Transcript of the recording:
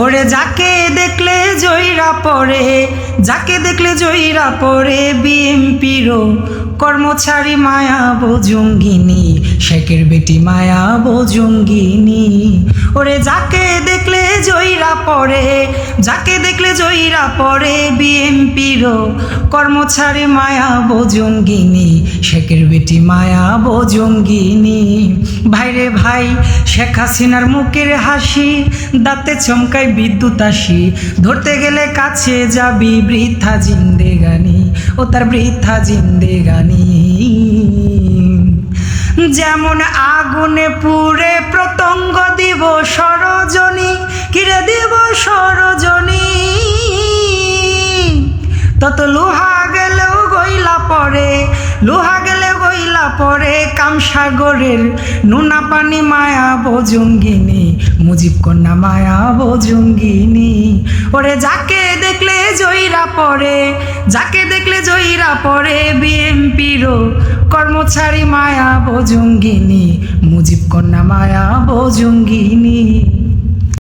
ওরে যাকে দেখলে জয়রা পড়ে, যাকে দেখলে জয়রা পড়ে বিএমপিরও কর্মচারী মায়াবো জঙ্গিনী, শেখের বেটি মায়াবো জঙ্গিনী। ওরে যাকে দেখলে জয়রা পড়ে, যাকে দেখলে জয়রা পড়ে বিএমপিরও কর্মচারী মায়াবো জঙ্গিনী, শেখের বেটি মায়াবো জঙ্গিনী। ভাইরে ভাই, শেখ হাসিনার মুখের হাসি দাঁতে চমকায় বিদ্যুৎ আসি, ধরতে গেলে কাছে যাবি বৃথা জিন্দেগানি, ও তার বৃথা জিন্দেগানি। যেমন আগুনে পুড়ে প্রতঙ্গ দিব সরজনী, কিরে দিব সরজনী, তত লোহা গেলেও গইলা পড়ে, লোহা গেলে গইলা পড়ে কামসাগরের নোনা পানি মায়াবো জঙ্গিনী, মুজিব কন্যা মায়াবো জঙ্গিনী। ওরে যাকে দেখলে জয়রা পড়ে, যাকে দেখলে জয়রা পড়ে বিএমপিরও কর্মচারী মায়াবো জঙ্গিনী, মুজিব কন্যা মায়াবো জঙ্গিনী।